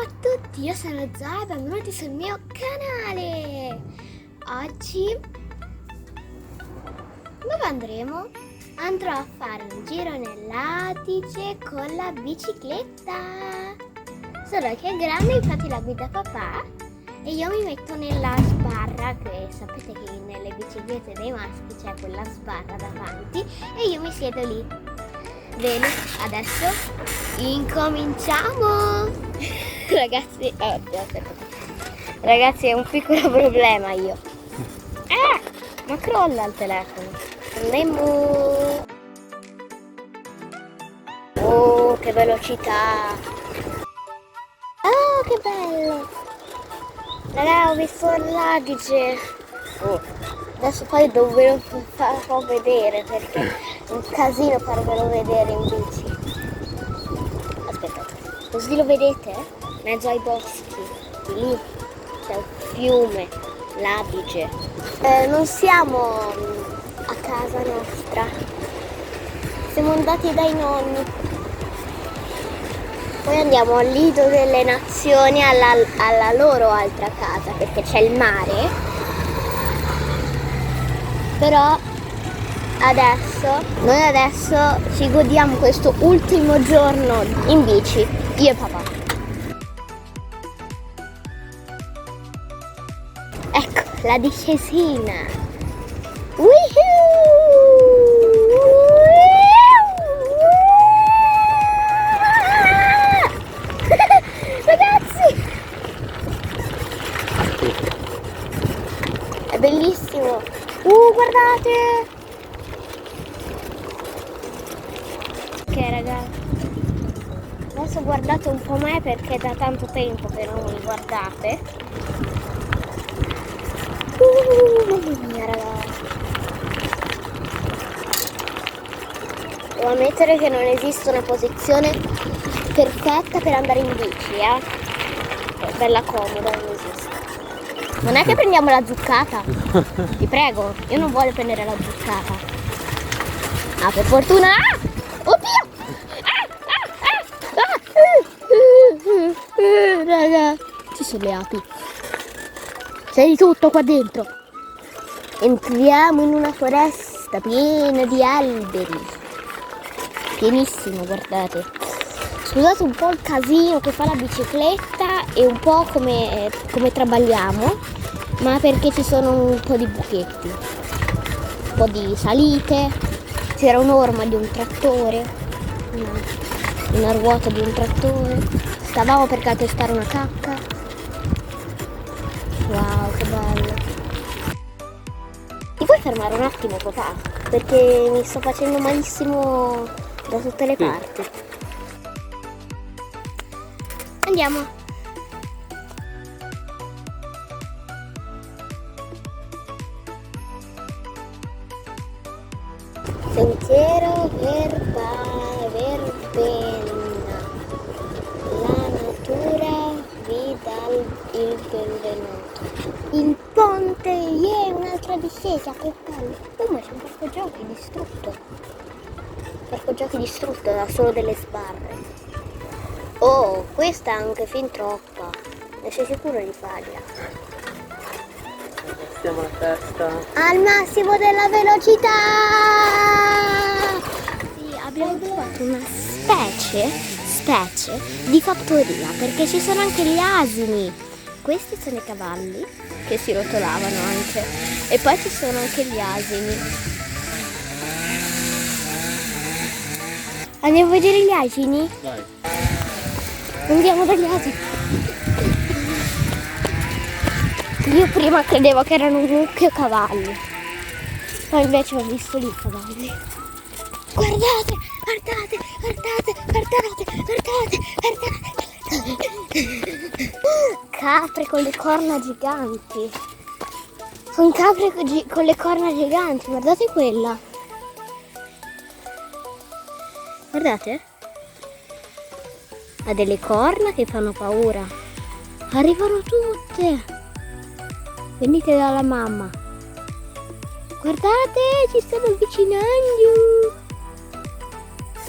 a tutti, io sono Zoe e benvenuti sul mio canale. Oggi dove andremo? Andrò a fare un giro nell'Adige con la bicicletta. Solo che è grande, infatti la guida papà e io mi metto nella sbarra, che sapete che nelle biciclette dei maschi c'è quella sbarra davanti e io mi siedo lì. Bene, adesso incominciamo. Ragazzi, ragazzi, è un piccolo problema io. Ma crolla il telefono. Andiamo. Oh, che velocità. Oh, che bello. Raga, ho visto l'Adige. Adesso poi ve lo farò vedere perché è un casino farvelo vedere in bici. Aspettate, così lo vedete? Mezzo ai boschi, lì c'è un fiume, l'Adige. Non siamo a casa nostra, siamo andati dai nonni. Poi andiamo al Lido delle Nazioni, alla loro altra casa, perché c'è il mare. Però noi adesso ci godiamo questo ultimo giorno in bici, io e papà. Ecco la discesina. Ragazzi, è bellissimo. Guardate! Ok ragazzi, adesso guardate un po' me perché da tanto tempo che non mi guardate. Mamma mia ragazzi, devo ammettere che non esiste una posizione perfetta per andare in bici, È bella comoda, non esiste. Non è che prendiamo la zuccata? Ti prego, io non voglio prendere la zuccata. Ah, per fortuna! Oddio! Raga, ci sono le api. C'è di tutto qua dentro. Entriamo in una foresta piena di alberi. Pienissimo, guardate. Scusate un po' il casino che fa la bicicletta e un po' come traballiamo, ma perché ci sono un po' di buchetti, un po' di salite, c'era un'orma di un trattore, una ruota di un trattore, stavamo per calpestare una cacca. Wow, che bello. Ti puoi fermare un attimo papà? Perché mi sto facendo malissimo da tutte le parti. Andiamo. Sentiero verbenna. La natura vi dà il benvenuto. Il ponte, un'altra discesa, che bello. Ma c'è un parco giochi distrutto. Parco giochi distrutto da solo delle sbarre. Oh, questa è anche fin troppa. Ne sei sicuro di farla? Stiamo a testa. Al massimo della velocità! Sì, abbiamo trovato una specie di fattoria, perché ci sono anche gli asini. Questi sono i cavalli, che si rotolavano anche. E poi ci sono anche gli asini. Andiamo a vedere gli asini? Vai. Andiamo dagli asini. Io prima credevo che erano un mucchio cavalli, poi invece ho visto lì i cavalli. Guardate, guardate, guardate, guardate, guardate, guardate. Capre con le corna giganti. Sono capre con le corna giganti, guardate quella. Guardate. Ha delle corna che fanno paura. Arrivano tutte. Venite dalla mamma. Guardate, ci stiamo avvicinando.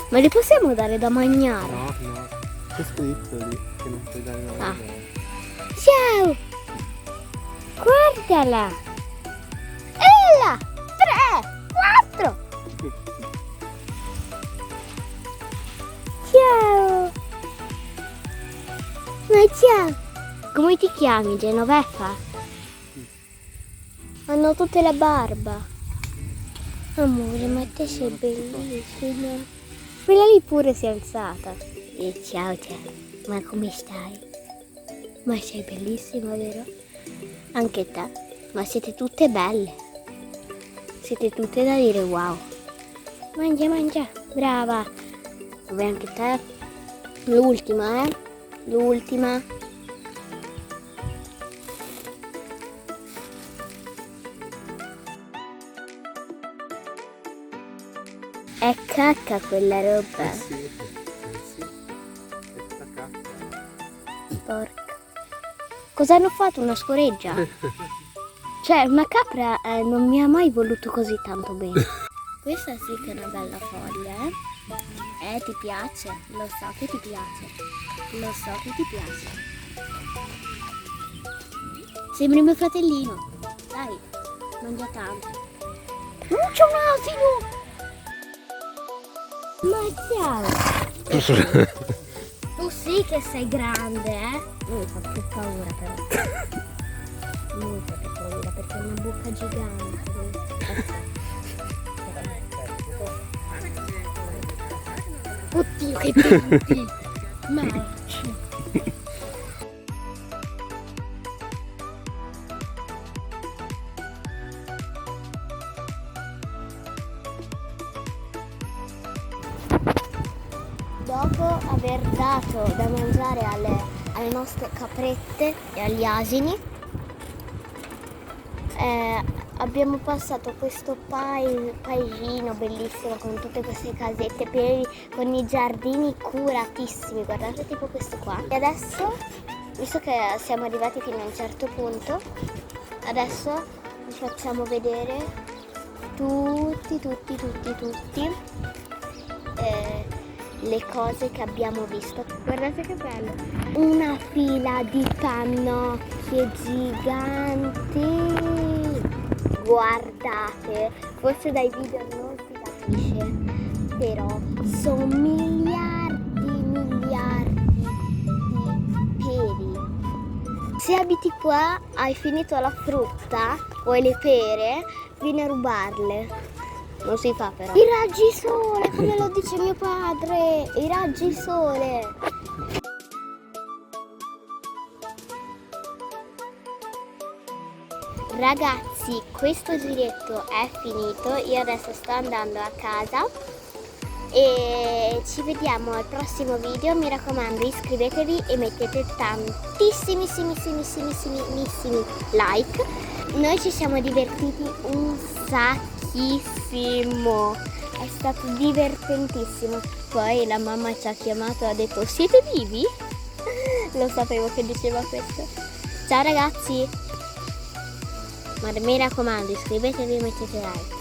Ma le possiamo dare da mangiare? No. C'è scritto lì che non puoi dare la mano. Ciao! Guardala! Ella! 3, 4! Ciao! Ma ciao! Come ti chiami, Genoveffa? Hanno tutte la barba. Amore, ma te sei bellissima. Quella lì pure si è alzata. E ciao, ma come stai? Ma sei bellissima, vero? Anche te. Ma siete tutte belle. Siete tutte da dire wow. Mangia, mangia. Brava. Vabbè, anche te. L'ultima, L'ultima. È cacca quella roba. Sì, è tutta cacca. Porca. Cosa hanno fatto? Una scoreggia? Cioè, una capra non mi ha mai voluto così tanto bene. Questa sì che è una bella foglia, ti piace? Lo so che ti piace. Lo so che ti piace. Sembri mio fratellino. Dai, mangia tanto. C'è un asino! Ma ciao! Tu sì che sei grande, Non mi fa più paura però. Non mi fa più paura perché ha una bocca gigante. Oddio che denti! Marci! Dopo aver dato da mangiare alle nostre caprette e agli asini, abbiamo passato questo paesino bellissimo con tutte queste casette piene, con i giardini curatissimi, guardate tipo questo qua. E adesso, visto che siamo arrivati fino a un certo punto, adesso vi facciamo vedere tutti le cose che abbiamo visto. Guardate che bello! Una fila di pannocchie giganti! Guardate! Forse dai video non si capisce, però sono miliardi di peri. Se abiti qua, hai finito la frutta, vuoi le pere, vieni a rubarle. Non si fa però. I raggi sole, come lo dice mio padre, i raggi sole. Ragazzi, questo giretto è finito, io adesso sto andando a casa e ci vediamo al prossimo video. Mi raccomando, iscrivetevi e mettete tantissimissimi like. Noi ci siamo divertiti un sacchissimo, è stato divertentissimo. Poi la mamma ci ha chiamato e ha detto: siete vivi? Lo sapevo che diceva questo. Ciao ragazzi, ma mi raccomando, iscrivetevi e mettete like.